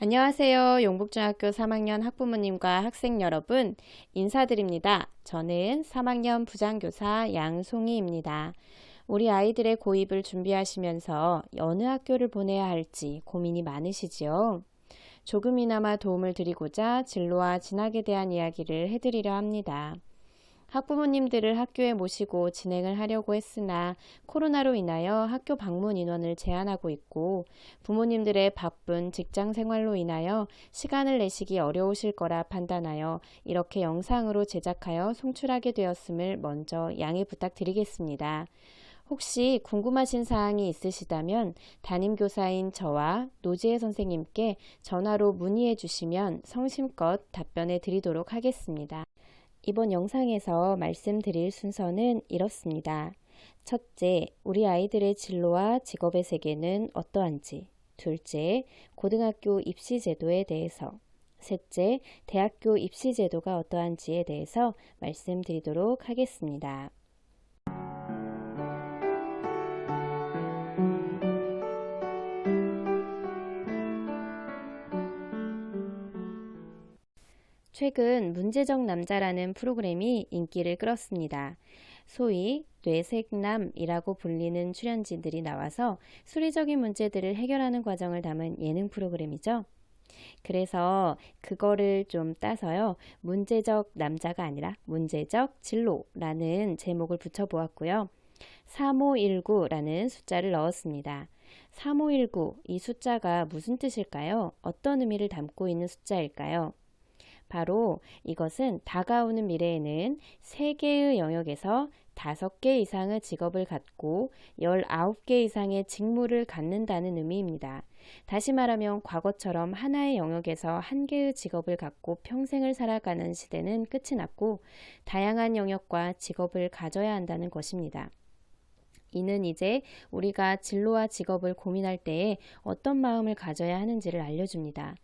안녕하세요. 용북중학교 3학년 학부모님과 학생 여러분, 인사드립니다. 저는 3학년 부장교사 양송이입니다. 우리 아이들의 고입을 준비하시면서 어느 학교를 보내야 할지 고민이 많으시지요? 조금이나마 도움을 드리고자 진로와 진학에 대한 이야기를 해드리려 합니다. 학부모님들을 학교에 모시고 진행을 하려고 했으나 코로나로 인하여 학교 방문 인원을 제한하고 있고 부모님들의 바쁜 직장 생활로 인하여 시간을 내시기 어려우실 거라 판단하여 이렇게 영상으로 제작하여 송출하게 되었음을 먼저 양해 부탁드리겠습니다. 혹시 궁금하신 사항이 있으시다면 담임교사인 저와 노지혜 선생님께 전화로 문의해 주시면 성심껏 답변해 드리도록 하겠습니다. 이번 영상에서 말씀드릴 순서는 이렇습니다. 첫째, 우리 아이들의 진로와 직업의 세계는 어떠한지. 둘째, 고등학교 입시 제도에 대해서. 셋째, 대학교 입시 제도가 어떠한지에 대해서 말씀드리도록 하겠습니다. 최근 문제적 남자라는 프로그램이 인기를 끌었습니다. 소위 뇌색남이라고 불리는 출연진들이 나와서 수리적인 문제들을 해결하는 과정을 담은 예능 프로그램이죠. 그래서 그거를 좀 따서요. 문제적 남자가 아니라 문제적 진로라는 제목을 붙여보았고요. 3519라는 숫자를 넣었습니다. 3519, 이 숫자가 무슨 뜻일까요? 어떤 의미를 담고 있는 숫자일까요? 바로 이것은 다가오는 미래에는 3개의 영역에서 5개 이상의 직업을 갖고 19개 이상의 직무를 갖는다는 의미입니다. 다시 말하면 과거처럼 하나의 영역에서 한 개의 직업을 갖고 평생을 살아가는 시대는 끝이 났고 다양한 영역과 직업을 가져야 한다는 것입니다. 이는 이제 우리가 진로와 직업을 고민할 때에 어떤 마음을 가져야 하는지를 알려줍니다.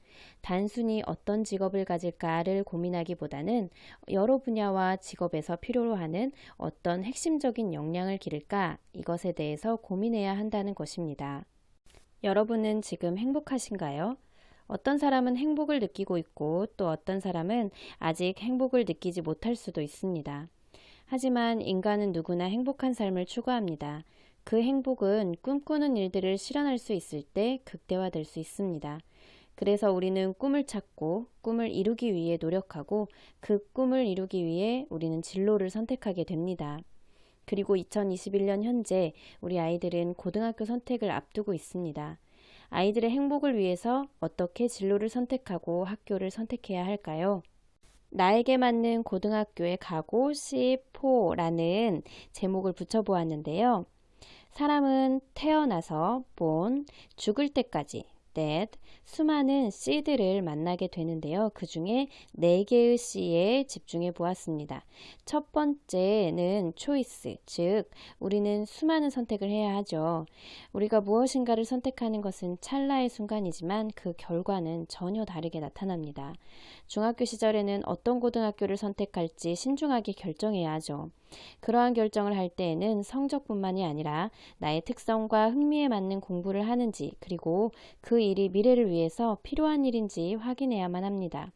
단순히 어떤 직업을 가질까를 고민하기보다는 여러 분야와 직업에서 필요로 하는 어떤 핵심적인 역량을 기를까, 이것에 대해서 고민해야 한다는 것입니다. 여러분은 지금 행복하신가요? 어떤 사람은 행복을 느끼고 있고 또 어떤 사람은 아직 행복을 느끼지 못할 수도 있습니다. 하지만 인간은 누구나 행복한 삶을 추구합니다. 그 행복은 꿈꾸는 일들을 실현할 수 있을 때 극대화될 수 있습니다. 그래서 우리는 꿈을 찾고 꿈을 이루기 위해 노력하고 그 꿈을 이루기 위해 우리는 진로를 선택하게 됩니다. 그리고 2021년 현재 우리 아이들은 고등학교 선택을 앞두고 있습니다. 아이들의 행복을 위해서 어떻게 진로를 선택하고 학교를 선택해야 할까요? 나에게 맞는 고등학교에 가고 싶어라는 제목을 붙여보았는데요. 사람은 태어나서 born, 죽을 때까지 death, 수많은 C들을 만나게 되는데요. 그 중에 4개의 C에 집중해 보았습니다. 첫 번째는 choice, 즉 우리는 수많은 선택을 해야 하죠. 우리가 무엇인가를 선택하는 것은 찰나의 순간이지만 그 결과는 전혀 다르게 나타납니다. 중학교 시절에는 어떤 고등학교를 선택할지 신중하게 결정해야 하죠. 그러한 결정을 할 때에는 성적뿐만이 아니라 나의 특성과 흥미에 맞는 공부를 하는지, 그리고 그 일이 미래를 위해서 필요한 일인지 확인해야만 합니다.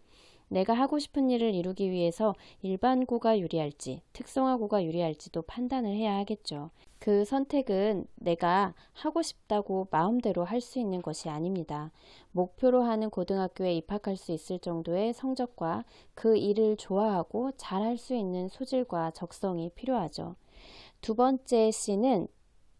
내가 하고 싶은 일을 이루기 위해서 일반고가 유리할지 특성화고가 유리할지도 판단을 해야 하겠죠. 그 선택은 내가 하고 싶다고 마음대로 할 수 있는 것이 아닙니다. 목표로 하는 고등학교에 입학할 수 있을 정도의 성적과 그 일을 좋아하고 잘할 수 있는 소질과 적성이 필요하죠. 두 번째 C는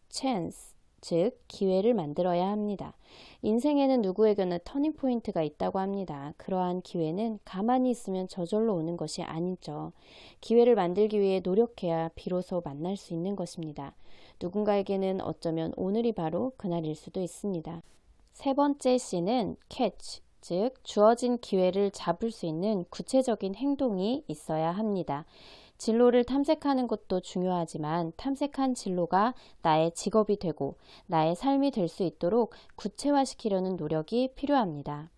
chance, 즉 기회를 만들어야 합니다. 인생에는 누구에게나 터닝포인트가 있다고 합니다. 그러한 기회는 가만히 있으면 저절로 오는 것이 아니죠. 기회를 만들기 위해 노력해야 비로소 만날 수 있는 것입니다. 누군가에게는 어쩌면 오늘이 바로 그날일 수도 있습니다. 세 번째 C는 catch, 즉 주어진 기회를 잡을 수 있는 구체적인 행동이 있어야 합니다. 진로를 탐색하는 것도 중요하지만 탐색한 진로가 나의 직업이 되고 나의 삶이 될 수 있도록 구체화시키려는 노력이 필요합니다.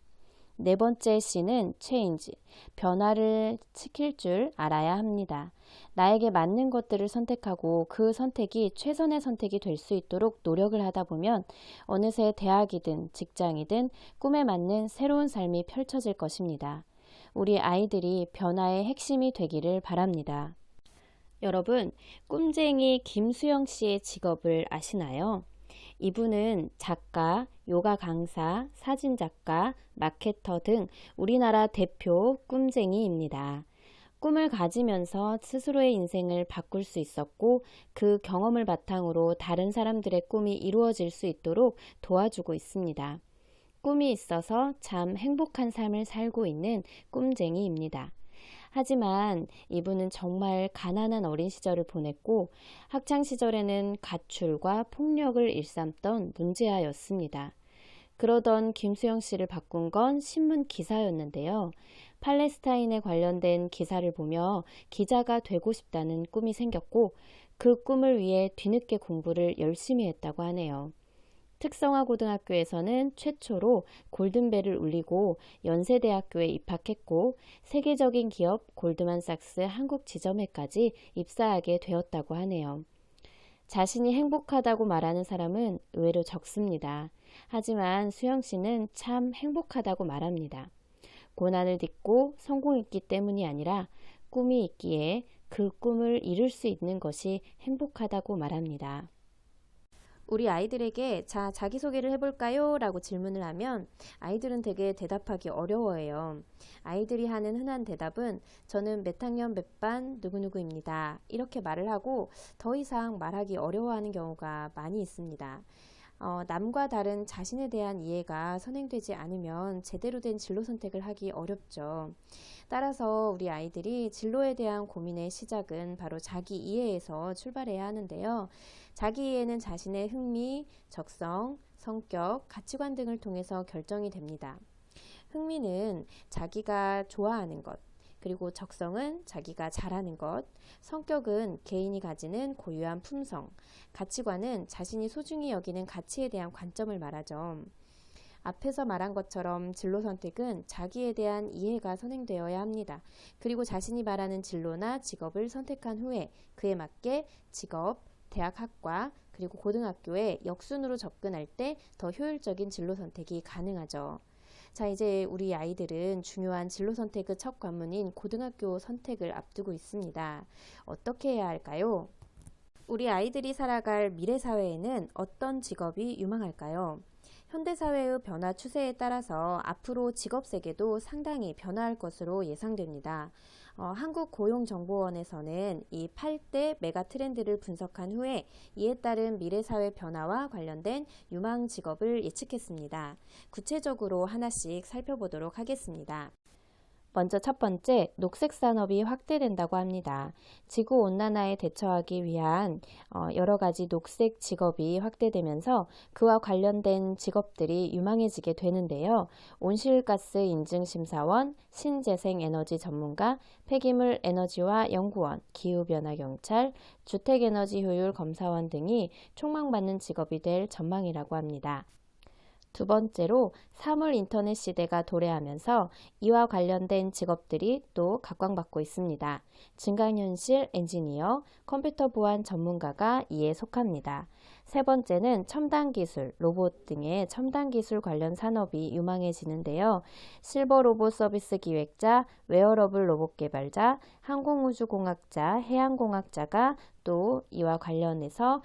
네 번째 C는 change, 변화를 시킬 줄 알아야 합니다. 나에게 맞는 것들을 선택하고 그 선택이 최선의 선택이 될 수 있도록 노력을 하다 보면 어느새 대학이든 직장이든 꿈에 맞는 새로운 삶이 펼쳐질 것입니다. 우리 아이들이 변화의 핵심이 되기를 바랍니다. 여러분, 꿈쟁이 김수영 씨의 직업을 아시나요? 이분은 작가, 요가 강사, 사진작가, 마케터 등 우리나라 대표 꿈쟁이입니다. 꿈을 가지면서 스스로의 인생을 바꿀 수 있었고 그 경험을 바탕으로 다른 사람들의 꿈이 이루어질 수 있도록 도와주고 있습니다. 꿈이 있어서 참 행복한 삶을 살고 있는 꿈쟁이입니다. 하지만 이분은 정말 가난한 어린 시절을 보냈고 학창 시절에는 가출과 폭력을 일삼던 문제아였습니다. 그러던 김수영 씨를 바꾼 건 신문 기사였는데요. 팔레스타인에 관련된 기사를 보며 기자가 되고 싶다는 꿈이 생겼고 그 꿈을 위해 뒤늦게 공부를 열심히 했다고 하네요. 특성화 고등학교에서는 최초로 골든벨을 울리고 연세대학교에 입학했고 세계적인 기업 골드만삭스 한국 지점에까지 입사하게 되었다고 하네요. 자신이 행복하다고 말하는 사람은 의외로 적습니다. 하지만 수영 씨는 참 행복하다고 말합니다. 고난을 딛고 성공했기 때문이 아니라 꿈이 있기에 그 꿈을 이룰 수 있는 것이 행복하다고 말합니다. 우리 아이들에게 자기소개를 해볼까요? 라고 질문을 하면 아이들은 되게 대답하기 어려워해요. 아이들이 하는 흔한 대답은 저는 몇 학년 몇 반 누구누구입니다. 이렇게 말을 하고 더 이상 말하기 어려워하는 경우가 많이 있습니다. 남과 다른 자신에 대한 이해가 선행되지 않으면 제대로 된 진로 선택을 하기 어렵죠. 따라서 우리 아이들이 진로에 대한 고민의 시작은 바로 자기 이해에서 출발해야 하는데요. 자기 이해는 자신의 흥미, 적성, 성격, 가치관 등을 통해서 결정이 됩니다. 흥미는 자기가 좋아하는 것, 그리고 적성은 자기가 잘하는 것, 성격은 개인이 가지는 고유한 품성, 가치관은 자신이 소중히 여기는 가치에 대한 관점을 말하죠. 앞에서 말한 것처럼 진로 선택은 자기에 대한 이해가 선행되어야 합니다. 그리고 자신이 말하는 진로나 직업을 선택한 후에 그에 맞게 직업, 대학 학과, 그리고 고등학교에 역순으로 접근할 때 더 효율적인 진로 선택이 가능하죠. 자, 이제 우리 아이들은 중요한 진로 선택의 첫 관문인 고등학교 선택을 앞두고 있습니다. 어떻게 해야 할까요? 우리 아이들이 살아갈 미래 사회에는 어떤 직업이 유망할까요? 현대사회의 변화 추세에 따라서 앞으로 직업 세계도 상당히 변화할 것으로 예상됩니다. 한국고용정보원에서는 이 8대 메가 트렌드를 분석한 후에 이에 따른 미래사회 변화와 관련된 유망 직업을 예측했습니다. 구체적으로 하나씩 살펴보도록 하겠습니다. 먼저 첫 번째, 녹색 산업이 확대된다고 합니다. 지구 온난화에 대처하기 위한 여러 가지 녹색 직업이 확대되면서 그와 관련된 직업들이 유망해지게 되는데요. 온실가스 인증 심사원, 신재생 에너지 전문가, 폐기물 에너지화 연구원, 기후변화 경찰, 주택에너지 효율 검사원 등이 촉망받는 직업이 될 전망이라고 합니다. 두 번째로 사물 인터넷 시대가 도래하면서 이와 관련된 직업들이 또 각광받고 있습니다. 증강현실 엔지니어, 컴퓨터 보안 전문가가 이에 속합니다. 세 번째는 첨단 기술, 로봇 등의 첨단 기술 관련 산업이 유망해지는데요. 실버 로봇 서비스 기획자, 웨어러블 로봇 개발자, 항공우주공학자, 해양공학자가 또 이와 관련해서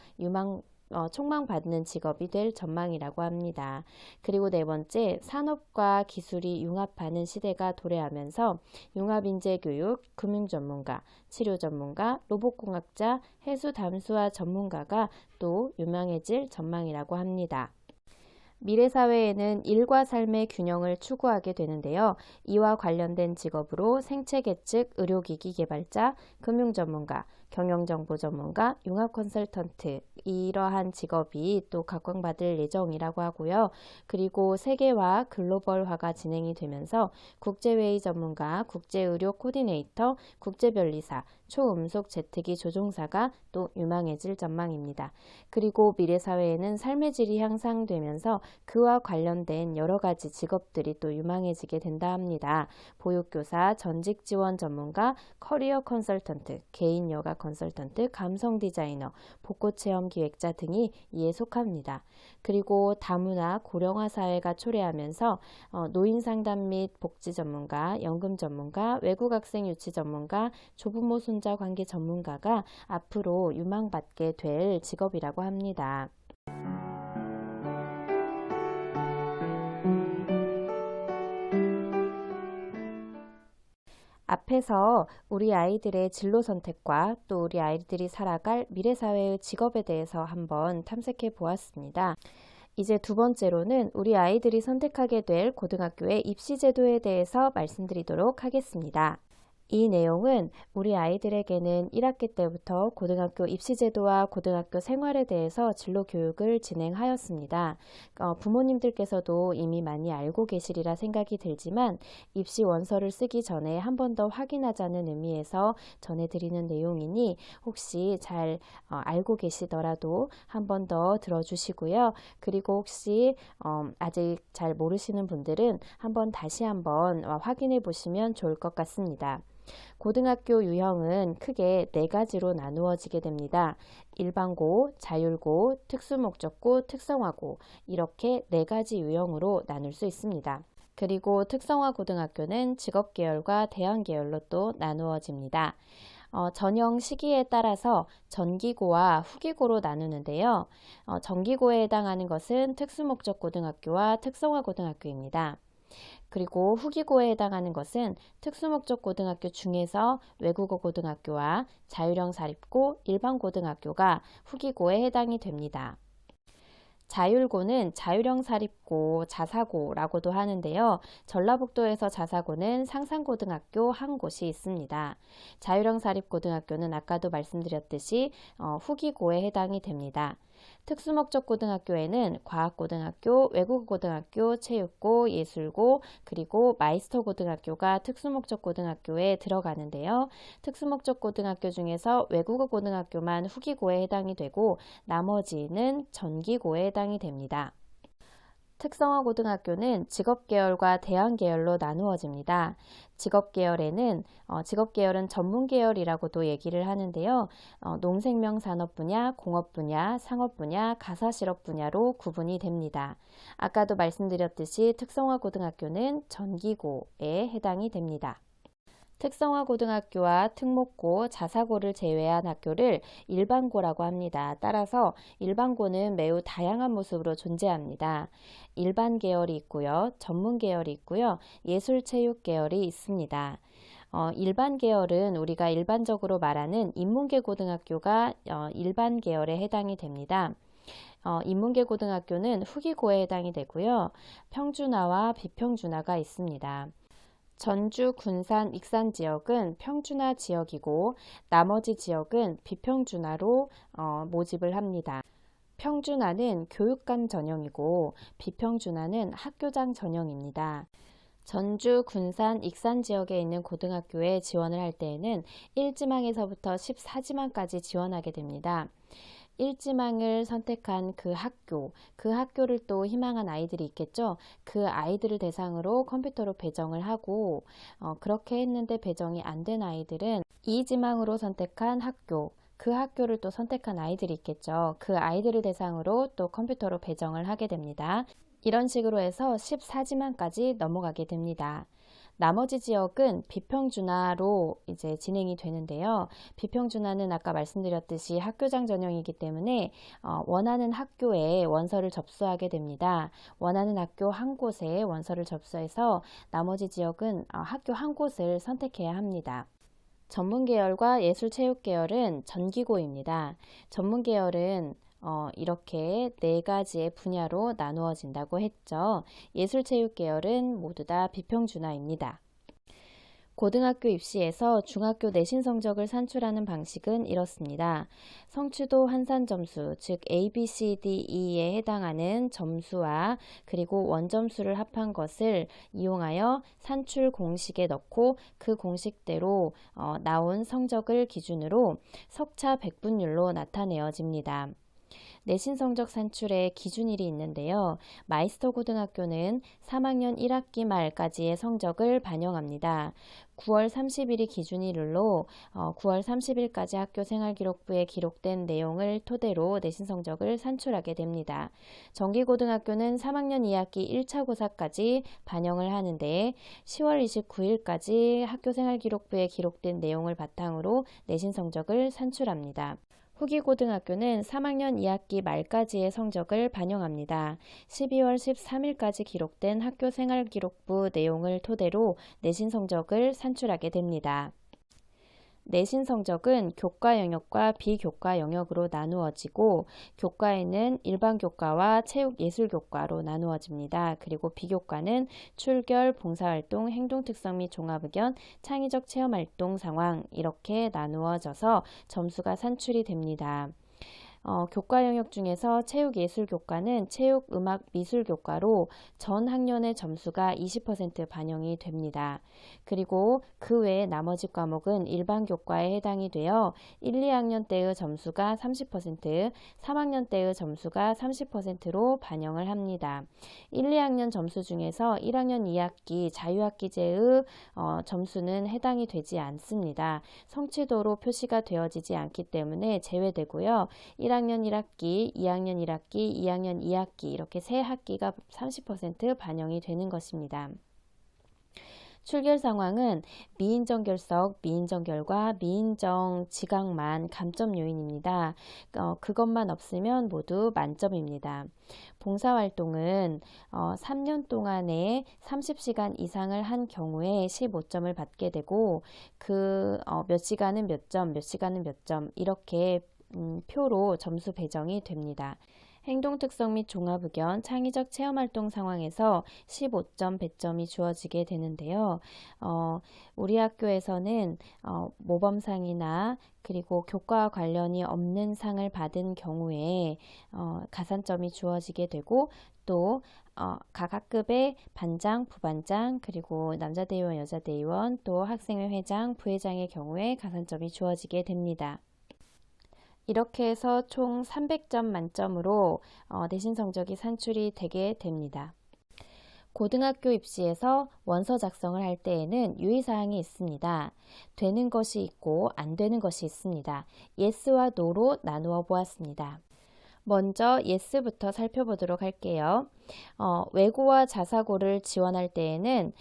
촉망받는 직업이 될 전망이라고 합니다. 그리고 네 번째, 산업과 기술이 융합하는 시대가 도래하면서 융합인재교육, 금융전문가, 치료전문가, 로봇공학자, 해수담수화 전문가가 또 유명해질 전망이라고 합니다. 미래 사회에는 일과 삶의 균형을 추구하게 되는데요. 이와 관련된 직업으로 생체계측, 의료기기 개발자, 금융전문가, 경영정보 전문가, 융합 컨설턴트 이러한 직업이 또 각광받을 예정이라고 하고요. 그리고 세계화, 글로벌화가 진행이 되면서 국제회의 전문가, 국제의료 코디네이터, 국제변리사, 초음속 제트기 조종사가 또 유망해질 전망입니다. 그리고 미래 사회에는 삶의 질이 향상되면서 그와 관련된 여러 가지 직업들이 또 유망해지게 된다 합니다. 보육교사, 전직 지원 전문가, 커리어 컨설턴트, 개인 여가 컨설턴트, 감성 디자이너, 복고 체험 기획자 등이 이에 속합니다. 그리고 다문화, 고령화 사회가 초래하면서 노인 상담 및 복지 전문가, 연금 전문가, 외국 학생 유치 전문가, 조부모 손자 관계 전문가가 앞으로 유망받게 될 직업이라고 합니다. 앞에서 우리 아이들의 진로 선택과 또 우리 아이들이 살아갈 미래사회의 직업에 대해서 한번 탐색해 보았습니다. 이제 두 번째로는 우리 아이들이 선택하게 될 고등학교의 입시 제도에 대해서 말씀드리도록 하겠습니다. 이 내용은 우리 아이들에게는 1학기 때부터 고등학교 입시제도와 고등학교 생활에 대해서 진로 교육을 진행하였습니다. 부모님들께서도 이미 많이 알고 계시리라 생각이 들지만 입시 원서를 쓰기 전에 한 번 더 확인하자는 의미에서 전해드리는 내용이니 혹시 잘 알고 계시더라도 한 번 더 들어주시고요. 그리고 혹시 아직 잘 모르시는 분들은 다시 한번 확인해 보시면 좋을 것 같습니다. 고등학교 유형은 크게 4가지로 나누어지게 됩니다. 일반고, 자율고, 특수목적고, 특성화고 이렇게 4가지 유형으로 나눌 수 있습니다. 그리고 특성화 고등학교는 직업계열과 대안계열로 또 나누어집니다. 전형 시기에 따라서 전기고와 후기고로 나누는데요. 전기고에 해당하는 것은 특수목적 고등학교와 특성화 고등학교입니다. 그리고 후기고에 해당하는 것은 특수목적 고등학교 중에서 외국어 고등학교와 자율형 사립고, 일반 고등학교가 후기고에 해당이 됩니다. 자율고는 자율형 사립고, 자사고라고도 하는데요. 전라북도에서 자사고는 상산고등학교 한 곳이 있습니다. 자율형 사립고등학교는 아까도 말씀드렸듯이 후기고에 해당이 됩니다. 특수목적 고등학교에는 과학고등학교, 외국어고등학교, 체육고, 예술고, 그리고 마이스터 고등학교가 특수목적 고등학교에 들어가는데요. 특수목적 고등학교 중에서 외국어 고등학교만 후기고에 해당이 되고 나머지는 전기고에 해당이 됩니다. 특성화 고등학교는 직업계열과 대안계열로 나누어집니다. 직업계열은 전문계열이라고도 얘기를 하는데요. 농생명산업 분야, 공업 분야, 상업 분야, 가사실업 분야로 구분이 됩니다. 아까도 말씀드렸듯이 특성화 고등학교는 전기고에 해당이 됩니다. 특성화 고등학교와 특목고, 자사고를 제외한 학교를 일반고라고 합니다. 따라서 일반고는 매우 다양한 모습으로 존재합니다. 일반 계열이 있고요, 전문 계열이 있고요, 예술체육 계열이 있습니다. 일반 계열은 우리가 일반적으로 말하는 인문계 고등학교가 일반 계열에 해당이 됩니다. 인문계 고등학교는 후기고에 해당이 되고요, 평준화와 비평준화가 있습니다. 전주, 군산, 익산 지역은 평준화 지역이고 나머지 지역은 비평준화로 모집을 합니다. 평준화는 교육감 전형이고 비평준화는 학교장 전형입니다. 전주, 군산, 익산 지역에 있는 고등학교에 지원을 할 때에는 1지망에서부터 14지망까지 지원하게 됩니다. 1지망을 선택한 그 학교를 또 희망한 아이들이 있겠죠. 그 아이들을 대상으로 컴퓨터로 배정을 하고 그렇게 했는데 배정이 안 된 아이들은 2지망으로 선택한 그 학교를 또 선택한 아이들이 있겠죠. 그 아이들을 대상으로 또 컴퓨터로 배정을 하게 됩니다. 이런 식으로 해서 14지망까지 넘어가게 됩니다. 나머지 지역은 비평준화로 이제 진행이 되는데요. 비평준화는 아까 말씀드렸듯이 학교장 전형이기 때문에 원하는 학교에 원서를 접수하게 됩니다. 원하는 학교 한 곳에 원서를 접수해서 나머지 지역은 학교 한 곳을 선택해야 합니다. 전문계열과 예술체육계열은 전기고입니다. 전문계열은 이렇게 4가지의 분야로 나누어진다고 했죠. 예술체육계열은 모두 다 비평준화입니다. 고등학교 입시에서 중학교 내신 성적을 산출하는 방식은 이렇습니다. 성취도 환산 점수, 즉 A, B, C, D, E에 해당하는 점수와 그리고 원점수를 합한 것을 이용하여 산출 공식에 넣고 그 공식대로 나온 성적을 기준으로 석차 백분율로 나타내어집니다. 내신 성적 산출의 기준일이 있는데요. 마이스터 고등학교는 3학년 1학기 말까지의 성적을 반영합니다. 9월 30일이 기준일로 9월 30일까지 학교생활기록부에 기록된 내용을 토대로 내신 성적을 산출하게 됩니다. 정기고등학교는 3학년 2학기 1차 고사까지 반영을 하는데 10월 29일까지 학교생활기록부에 기록된 내용을 바탕으로 내신 성적을 산출합니다. 후기고등학교는 3학년 2학기 말까지의 성적을 반영합니다. 12월 13일까지 기록된 학교생활기록부 내용을 토대로 내신 성적을 산출하게 됩니다. 내신 성적은 교과 영역과 비교과 영역으로 나누어지고 교과에는 일반 교과와 체육 예술 교과로 나누어집니다. 그리고 비교과는 출결, 봉사활동, 행동특성 및 종합의견, 창의적 체험활동 상황 이렇게 나누어져서 점수가 산출이 됩니다. 교과 영역 중에서 체육예술교과는 체육, 음악, 미술교과로 전 학년의 점수가 20% 반영이 됩니다. 그리고 그 외에 나머지 과목은 일반 교과에 해당이 되어 1, 2학년 때의 점수가 30%, 3학년 때의 점수가 30%로 반영을 합니다. 1, 2학년 점수 중에서 1학년 2학기 자유학기제의 점수는 해당이 되지 않습니다. 성취도로 표시가 되어지지 않기 때문에 제외되고요. 1학년 1학기, 2학년 1학기, 2학년 2학기 이렇게 세 학기가 30% 반영이 되는 것입니다. 출결 상황은 미인정 결석, 미인정 결과, 미인정 지각만 감점 요인입니다. 그것만 없으면 모두 만점입니다. 봉사활동은 3년 동안에 30시간 이상을 한 경우에 15점을 받게 되고 몇 시간은 몇 점, 몇 시간은 몇 점 이렇게 표로 점수 배정이 됩니다. 행동특성 및 종합의견, 창의적 체험활동 상황에서 15점 배점이 주어지게 되는데요. 우리 학교에서는 모범상이나 그리고 교과와 관련이 없는 상을 받은 경우에 가산점이 주어지게 되고 또 각 학급의 반장, 부반장, 그리고 남자대의원, 여자대의원, 또 학생회 회장, 부회장의 경우에 가산점이 주어지게 됩니다. 이렇게 해서 총 300점 만점으로 내신 성적이 산출이 되게 됩니다. 고등학교 입시에서 원서 작성을 할 때에는 유의사항이 있습니다. 되는 것이 있고 안 되는 것이 있습니다. yes와 no로 나누어 보았습니다. 먼저 yes부터 살펴보도록 할게요. 외고와 자사고를 지원할 때에는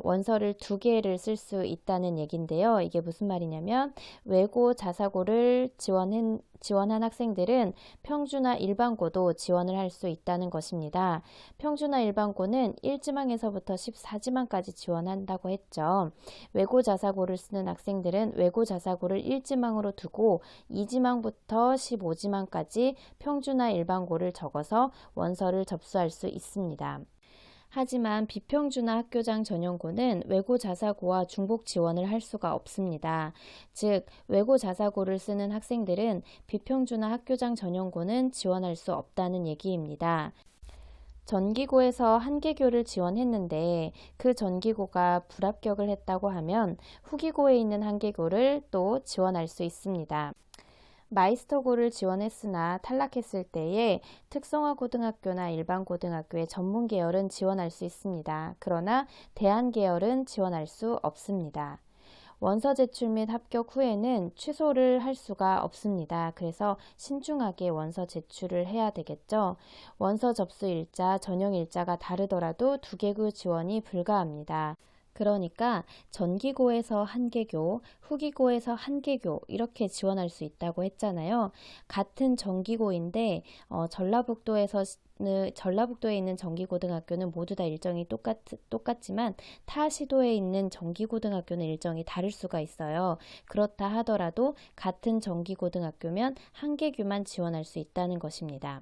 원서를 2개를 쓸 수 있다는 얘기인데요. 이게 무슨 말이냐면 외고 자사고를 지원한 학생들은 평주나 일반고도 지원을 할 수 있다는 것입니다. 평주나 일반고는 1지망에서부터 14지망까지 지원한다고 했죠. 외고 자사고를 쓰는 학생들은 외고 자사고를 1지망으로 두고 2지망부터 15지망까지 평주나 일반고를 적어서 원서를 접수할 수 있습니다. 하지만 비평주나 학교장 전용고는 외고 자사고와 중복 지원을 할 수가 없습니다. 즉, 외고 자사고를 쓰는 학생들은 비평주나 학교장 전용고는 지원할 수 없다는 얘기입니다. 전기고에서 한 개교를 지원했는데 그 전기고가 불합격을 했다고 하면 후기고에 있는 한 개교를 또 지원할 수 있습니다. 마이스터고를 지원했으나 탈락했을 때에 특성화고등학교나 일반고등학교의 전문계열은 지원할 수 있습니다. 그러나 대안계열은 지원할 수 없습니다. 원서 제출 및 합격 후에는 취소를 할 수가 없습니다. 그래서 신중하게 원서 제출을 해야 되겠죠. 원서 접수 일자, 전형 일자가 다르더라도 2개교 지원이 불가합니다. 그러니까 전기고에서 한 개교, 후기고에서 한 개교 이렇게 지원할 수 있다고 했잖아요. 같은 전기고인데 전라북도에 있는 전기고등학교는 모두 다 일정이 똑같지만 타 시도에 있는 전기고등학교는 일정이 다를 수가 있어요. 그렇다 하더라도 같은 전기고등학교면 한 개교만 지원할 수 있다는 것입니다.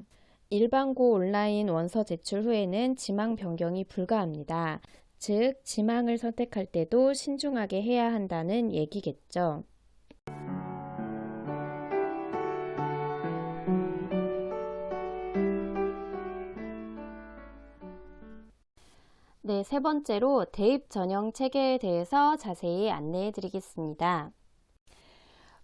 일반고 온라인 원서 제출 후에는 지망 변경이 불가합니다. 즉, 지망을 선택할 때도 신중하게 해야 한다는 얘기겠죠. 네, 세 번째로 대입 전형 체계에 대해서 자세히 안내해 드리겠습니다.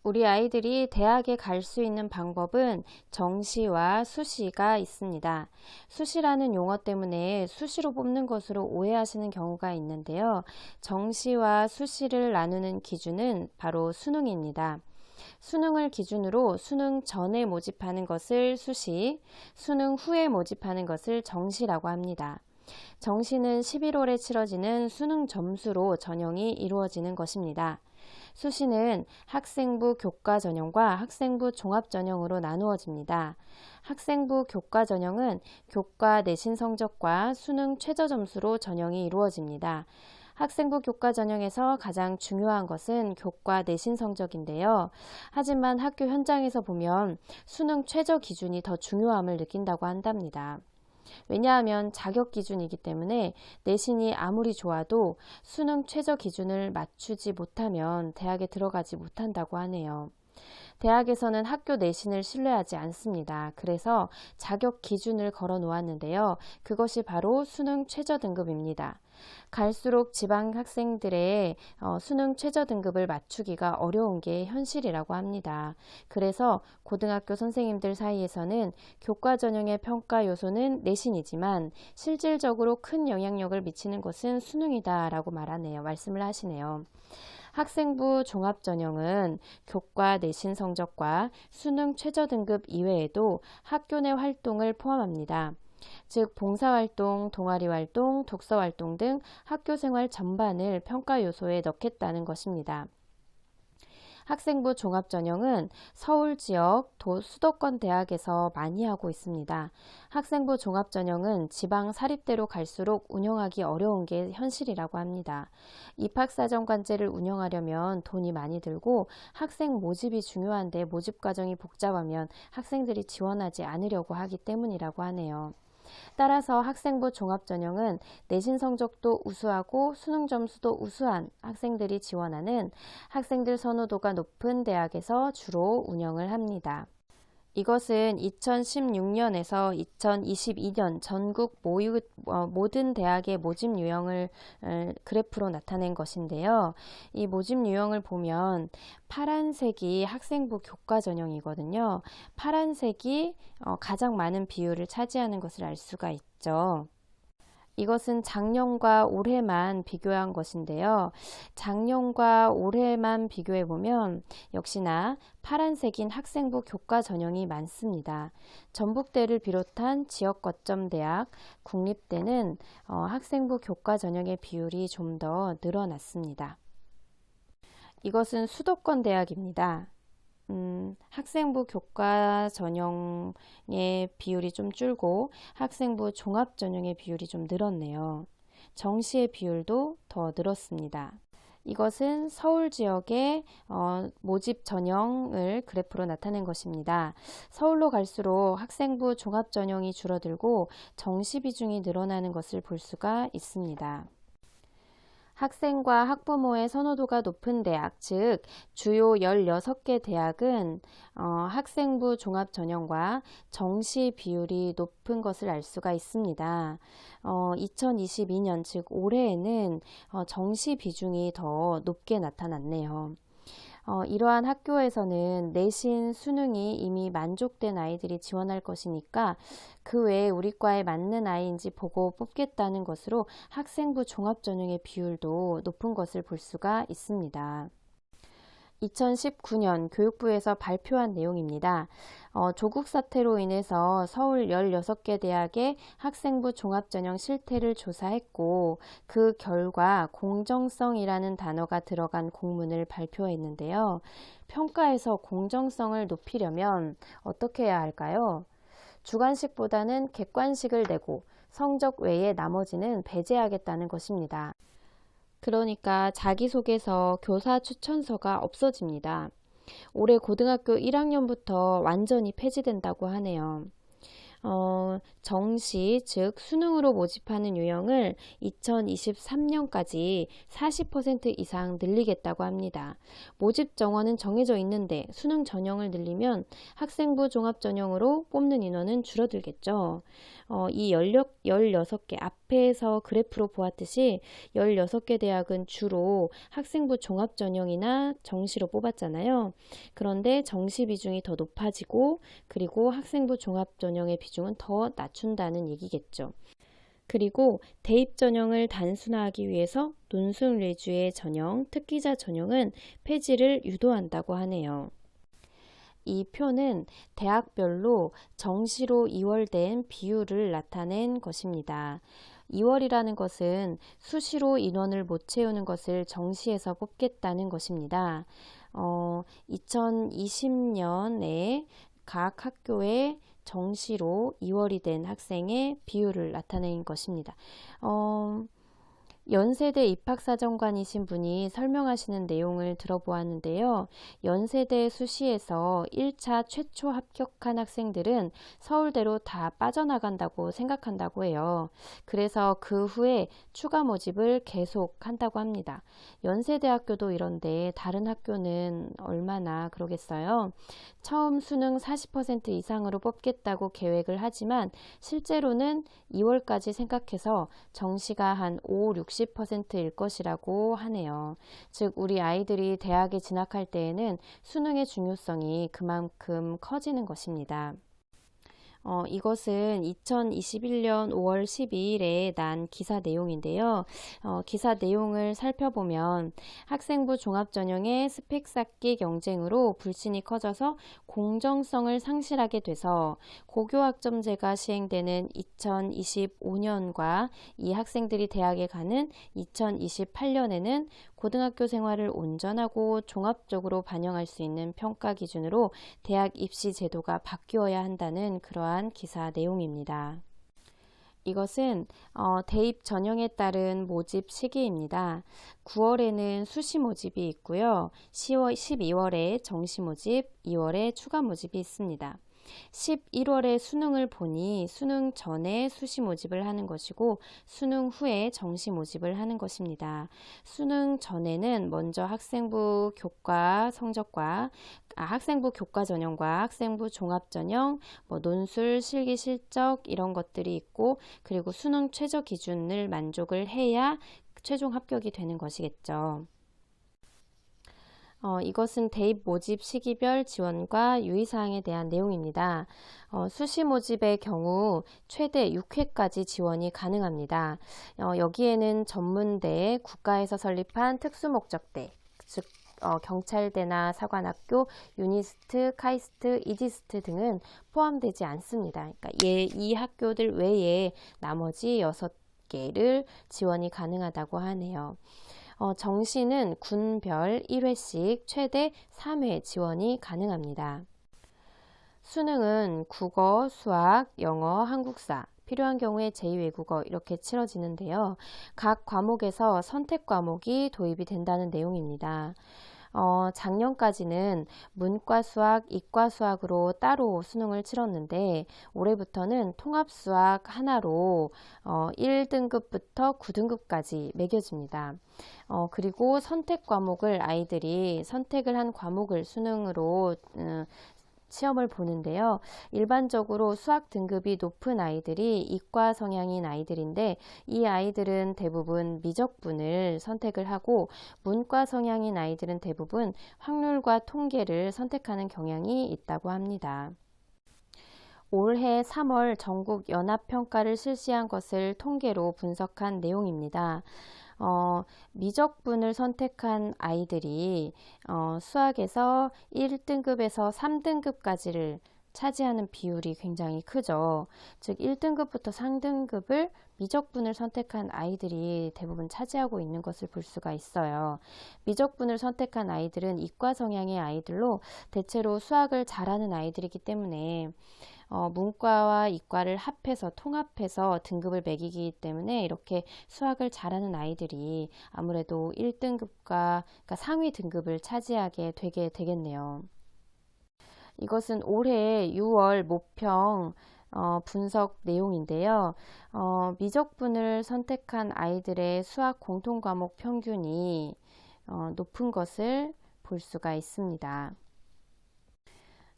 우리 아이들이 대학에 갈 수 있는 방법은 정시와 수시가 있습니다. 수시라는 용어 때문에 수시로 뽑는 것으로 오해하시는 경우가 있는데요. 정시와 수시를 나누는 기준은 바로 수능입니다. 수능을 기준으로 수능 전에 모집하는 것을 수시, 수능 후에 모집하는 것을 정시라고 합니다. 정시는 11월에 치러지는 수능 점수로 전형이 이루어지는 것입니다. 수시는 학생부 교과 전형과 학생부 종합 전형으로 나누어집니다. 학생부 교과 전형은 교과 내신 성적과 수능 최저 점수로 전형이 이루어집니다. 학생부 교과 전형에서 가장 중요한 것은 교과 내신 성적인데요. 하지만 학교 현장에서 보면 수능 최저 기준이 더 중요함을 느낀다고 한답니다. 왜냐하면 자격 기준이기 때문에 내신이 아무리 좋아도 수능 최저 기준을 맞추지 못하면 대학에 들어가지 못한다고 하네요. 대학에서는 학교 내신을 신뢰하지 않습니다. 그래서 자격 기준을 걸어 놓았는데요. 그것이 바로 수능 최저 등급입니다. 갈수록 지방 학생들의 수능 최저 등급을 맞추기가 어려운 게 현실이라고 합니다. 그래서 고등학교 선생님들 사이에서는 교과 전형의 평가 요소는 내신이지만 실질적으로 큰 영향력을 미치는 것은 수능이다라고 말씀을 하시네요. 학생부 종합전형은 교과 내신 성적과 수능 최저 등급 이외에도 학교 내 활동을 포함합니다. 즉 봉사활동, 동아리활동, 독서활동 등 학교생활 전반을 평가 요소에 넣겠다는 것입니다. 학생부 종합전형은 서울 지역 수도권 대학에서 많이 하고 있습니다. 학생부 종합전형은 지방 사립대로 갈수록 운영하기 어려운 게 현실이라고 합니다. 입학사정관제를 운영하려면 돈이 많이 들고 학생 모집이 중요한데 모집 과정이 복잡하면 학생들이 지원하지 않으려고 하기 때문이라고 하네요. 따라서 학생부 종합전형은 내신 성적도 우수하고 수능 점수도 우수한 학생들이 지원하는 학생들 선호도가 높은 대학에서 주로 운영을 합니다. 이것은 2016년에서 2022년 전국 모든 대학의 모집 유형을 그래프로 나타낸 것인데요. 이 모집 유형을 보면 파란색이 학생부 교과 전형이거든요. 파란색이 가장 많은 비율을 차지하는 것을 알 수가 있죠. 이것은 작년과 올해만 비교한 것인데요. 작년과 올해만 비교해 보면 역시나 파란색인 학생부 교과 전형이 많습니다. 전북대를 비롯한 지역 거점 대학, 국립대는 학생부 교과 전형의 비율이 좀 더 늘어났습니다. 이것은 수도권 대학입니다. 학생부 교과 전형의 비율이 좀 줄고 학생부 종합 전형의 비율이 좀 늘었네요. 정시의 비율도 더 늘었습니다. 이것은 서울 지역의 모집 전형을 그래프로 나타낸 것입니다. 서울로 갈수록 학생부 종합 전형이 줄어들고 정시 비중이 늘어나는 것을 볼 수가 있습니다. 학생과 학부모의 선호도가 높은 대학, 즉 주요 16개 대학은 학생부 종합 전형과 정시 비율이 높은 것을 알 수가 있습니다. 2022년, 즉 올해에는 정시 비중이 더 높게 나타났네요. 이러한 학교에서는 내신 수능이 이미 만족된 아이들이 지원할 것이니까 그 외에 우리 과에 맞는 아이인지 보고 뽑겠다는 것으로 학생부 종합전형의 비율도 높은 것을 볼 수가 있습니다. 2019년 교육부에서 발표한 내용입니다. 조국 사태로 인해서 서울 16개 대학의 학생부 종합전형 실태를 조사했고 그 결과 공정성이라는 단어가 들어간 공문을 발표했는데요. 평가에서 공정성을 높이려면 어떻게 해야 할까요? 주관식보다는 객관식을 내고 성적 외에 나머지는 배제하겠다는 것입니다. 그러니까 자기소개서, 교사 추천서가 없어집니다. 올해 고등학교 1학년부터 완전히 폐지된다고 하네요. 정시, 즉 수능으로 모집하는 유형을 2023년까지 40% 이상 늘리겠다고 합니다. 모집 정원은 정해져 있는데 수능 전형을 늘리면 학생부 종합 전형으로 뽑는 인원은 줄어들겠죠. 이 16개 앞에서 그래프로 보았듯이 16개 대학은 주로 학생부 종합전형이나 정시로 뽑았잖아요. 그런데 정시 비중이 더 높아지고 그리고 학생부 종합전형의 비중은 더 낮춘다는 얘기겠죠. 그리고 대입 전형을 단순화하기 위해서 논술 위주의 전형, 특기자 전형은 폐지를 유도한다고 하네요. 이 표는 대학별로 정시로 이월된 비율을 나타낸 것입니다. 2월이라는 것은 수시로 인원을 못 채우는 것을 정시에서 뽑겠다는 것입니다. 2020년에 각 학교에 정시로 2월이 된 학생의 비율을 나타낸 것입니다. 연세대 입학사정관이신 분이 설명하시는 내용을 들어보았는데요. 연세대 수시에서 1차 최초 합격한 학생들은 서울대로 다 빠져나간다고 생각한다고 해요. 그래서 그 후에 추가 모집을 계속 한다고 합니다. 연세대학교도 이런데 다른 학교는 얼마나 그러겠어요? 처음 수능 40% 이상으로 뽑겠다고 계획을 하지만 실제로는 2월까지 생각해서 정시가 한 5, 60%일 것이라고 하네요. 즉 우리 아이들이 대학에 진학할 때에는 수능의 중요성이 그만큼 커지는 것입니다. 이것은 2021년 5월 12일에 난 기사 내용인데요. 기사 내용을 살펴보면 학생부 종합전형의 스펙 쌓기 경쟁으로 불신이 커져서 공정성을 상실하게 돼서 고교학점제가 시행되는 2025년과 이 학생들이 대학에 가는 2028년에는 고등학교 생활을 온전하고 종합적으로 반영할 수 있는 평가 기준으로 대학 입시 제도가 바뀌어야 한다는 그러한 기사 내용입니다. 이것은 대입 전형에 따른 모집 시기입니다. 9월에는 수시 모집이 있고요. 12월에 정시 모집, 2월에 추가 모집이 있습니다. 11월에 수능을 보니 수능 전에 수시 모집을 하는 것이고 수능 후에 정시 모집을 하는 것입니다. 수능 전에는 먼저 학생부 교과 성적과 학생부 교과 전형과 학생부 종합 전형, 논술, 실기 실적 이런 것들이 있고 그리고 수능 최저 기준을 만족을 해야 최종 합격이 되는 것이겠죠. 이것은 대입 모집 시기별 지원과 유의사항에 대한 내용입니다. 수시 모집의 경우 최대 6회까지 지원이 가능합니다. 여기에는 전문대, 국가에서 설립한 특수목적대, 즉 경찰대나 사관학교, 유니스트, 카이스트, 이지스트 등은 포함되지 않습니다. 그러니까 이 학교들 외에 나머지 6개를 지원이 가능하다고 하네요. 정시는 군별 1회씩 최대 3회 지원이 가능합니다. 수능은 국어, 수학, 영어, 한국사, 필요한 경우에 제2외국어 이렇게 치러지는데요. 각 과목에서 선택 과목이 도입이 된다는 내용입니다. 작년까지는 문과 수학, 이과 수학으로 따로 수능을 치렀는데 올해부터는 통합 수학 하나로 1등급부터 9등급까지 매겨집니다. 그리고 선택 과목을 아이들이 선택을 한 과목을 수능으로 시험을 보는데요. 일반적으로 수학 등급이 높은 아이들이 이과 성향인 아이들인데 이 아이들은 대부분 미적분을 선택을 하고 문과 성향인 아이들은 대부분 확률과 통계를 선택하는 경향이 있다고 합니다. 올해 3월 전국 연합평가를 실시한 것을 통계로 분석한 내용입니다. 미적분을 선택한 아이들이 수학에서 1등급에서 3등급까지를 차지하는 비율이 굉장히 크죠. 즉 1등급부터 3등급을 미적분을 선택한 아이들이 대부분 차지하고 있는 것을 볼 수가 있어요. 미적분을 선택한 아이들은 이과 성향의 아이들로 대체로 수학을 잘하는 아이들이기 때문에 문과와 이과를 합해서 통합해서 등급을 매기기 때문에 이렇게 수학을 잘하는 아이들이 아무래도 1등급과 그러니까 상위 등급을 차지하게 되게 되겠네요. 이것은 올해 6월 모평 분석 내용인데요. 미적분을 선택한 아이들의 수학 공통과목 평균이 높은 것을 볼 수가 있습니다.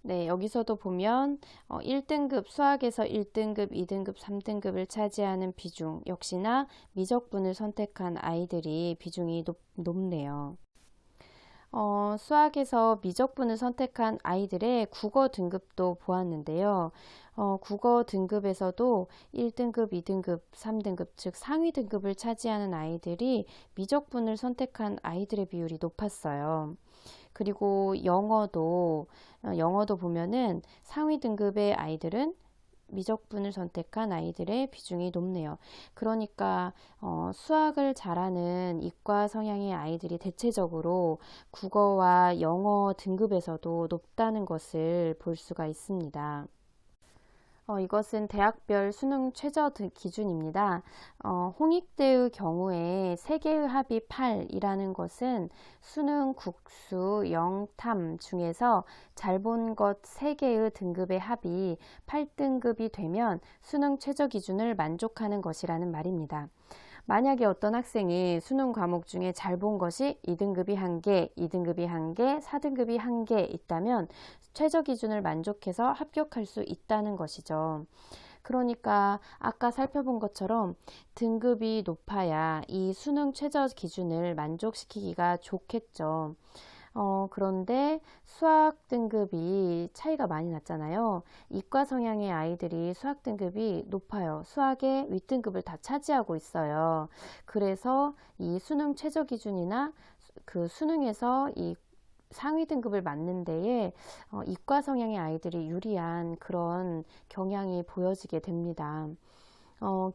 네, 여기서도 보면 1등급 수학에서 1등급, 2등급, 3등급을 차지하는 비중 역시나 미적분을 선택한 아이들이 비중이 높네요. 수학에서 미적분을 선택한 아이들의 국어 등급도 보았는데요. 국어 등급에서도 1등급, 2등급, 3등급, 즉 상위 등급을 차지하는 아이들이 미적분을 선택한 아이들의 비율이 높았어요. 그리고 영어도 보면은 상위 등급의 아이들은 미적분을 선택한 아이들의 비중이 높네요. 그러니까 수학을 잘하는 이과 성향의 아이들이 대체적으로 국어와 영어 등급에서도 높다는 것을 볼 수가 있습니다. 이것은 대학별 수능 최저 기준입니다. 홍익대의 경우에 3개의 합이 8이라는 것은 수능, 국수, 영탐 중에서 잘 본 것 3개의 등급의 합이 8등급이 되면 수능 최저 기준을 만족하는 것이라는 말입니다. 만약에 어떤 학생이 수능 과목 중에 잘 본 것이 2등급이 1개, 2등급이 1개, 4등급이 1개 있다면 최저 기준을 만족해서 합격할 수 있다는 것이죠. 그러니까 아까 살펴본 것처럼 등급이 높아야 이 수능 최저 기준을 만족시키기가 좋겠죠. 그런데 수학 등급이 차이가 많이 났잖아요. 이과 성향의 아이들이 수학 등급이 높아요. 수학의 윗등급을 다 차지하고 있어요. 그래서 이 수능 최저 기준이나 그 수능에서 이 상위 등급을 맞는 데에 이과 성향의 아이들이 유리한 그런 경향이 보여지게 됩니다.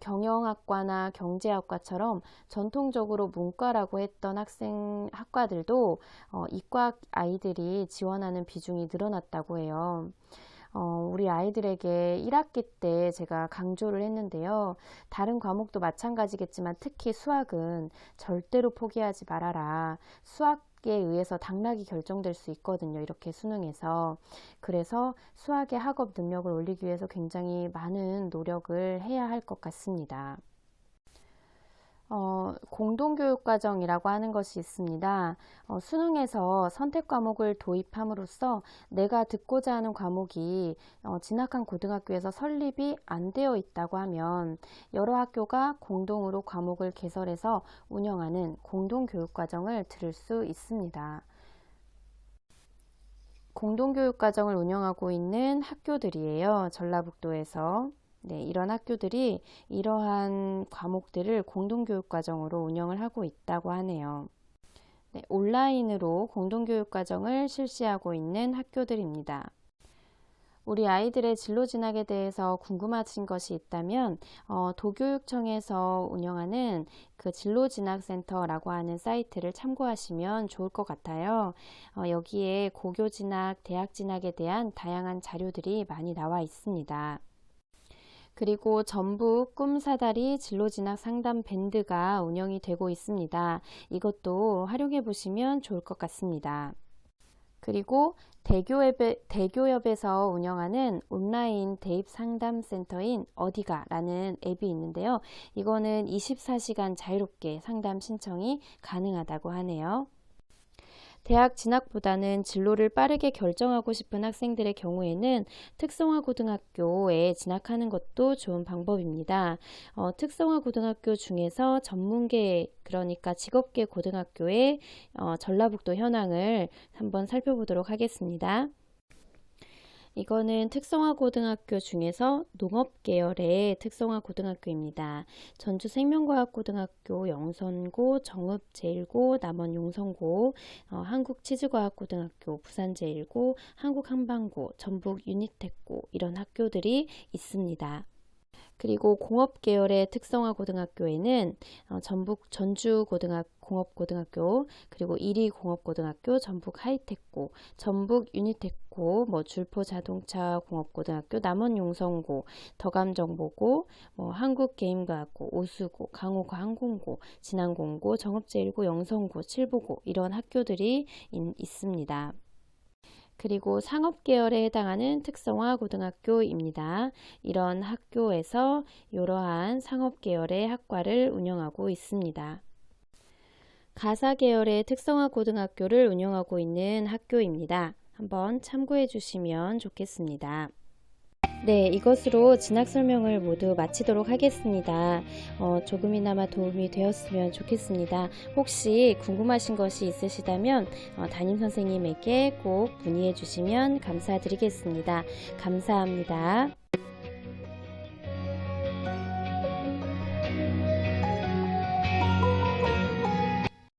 경영학과나 경제학과처럼 전통적으로 문과라고 했던 학과들도 이과 아이들이 지원하는 비중이 늘어났다고 해요. 우리 아이들에게 1학기 때 제가 강조를 했는데요. 다른 과목도 마찬가지겠지만 특히 수학은 절대로 포기하지 말아라. 수학에 의해서 당락이 결정될 수 있거든요. 이렇게 수능에서. 그래서 수학의 학업 능력을 올리기 위해서 굉장히 많은 노력을 해야 할 것 같습니다. 공동교육과정이라고 하는 것이 있습니다. 수능에서 선택 과목을 도입함으로써 내가 듣고자 하는 과목이 진학한 고등학교에서 설립이 안 되어 있다고 하면 여러 학교가 공동으로 과목을 개설해서 운영하는 공동교육과정을 들을 수 있습니다. 공동교육과정을 운영하고 있는 학교들이에요. 전라북도에서. 네, 이런 학교들이 이러한 과목들을 공동교육과정으로 운영을 하고 있다고 하네요. 네, 온라인으로 공동교육과정을 실시하고 있는 학교들입니다. 우리 아이들의 진로 진학에 대해서 궁금하신 것이 있다면 도교육청에서 운영하는 그 진로진학센터라고 하는 사이트를 참고하시면 좋을 것 같아요. 여기에 고교 진학, 대학 진학에 대한 다양한 자료들이 많이 나와 있습니다. 그리고 전북 꿈사다리 진로진학 상담 밴드가 운영이 되고 있습니다. 이것도 활용해 보시면 좋을 것 같습니다. 그리고 대교협에서 운영하는 온라인 대입 상담 센터인 어디가라는 앱이 있는데요. 이거는 24시간 자유롭게 상담 신청이 가능하다고 하네요. 대학 진학보다는 진로를 빠르게 결정하고 싶은 학생들의 경우에는 특성화 고등학교에 진학하는 것도 좋은 방법입니다. 특성화 고등학교 중에서 전문계, 그러니까 직업계 고등학교의 전라북도 현황을 한번 살펴보도록 하겠습니다. 이거는 특성화 고등학교 중에서 농업 계열의 특성화 고등학교입니다. 전주 생명과학고등학교, 영선고, 정읍-제1고, 남원 용성고, 한국치즈과학고등학교, 부산제1고, 한국한방고, 전북 유니텍고 이런 학교들이 있습니다. 그리고 공업 계열의 특성화 고등학교에는 전주 공업고등학교, 그리고 이리 공업고등학교, 전북 하이텍고, 전북 유니텍고, 줄포 자동차 공업고등학교, 남원 용성고, 덕암정보고, 한국게임과학고, 오수고, 강호고 항공고, 진안공고, 정읍제1고, 영성고, 칠보고 이런 학교들이 있습니다. 그리고 상업 계열에 해당하는 특성화 고등학교입니다. 이런 학교에서 이러한 상업 계열의 학과를 운영하고 있습니다. 가사 계열의 특성화 고등학교를 운영하고 있는 학교입니다. 한번 참고해 주시면 좋겠습니다. 네, 이것으로 진학 설명을 모두 마치도록 하겠습니다. 조금이나마 도움이 되었으면 좋겠습니다. 혹시 궁금하신 것이 있으시다면 담임 선생님에게 꼭 문의해 주시면 감사드리겠습니다. 감사합니다.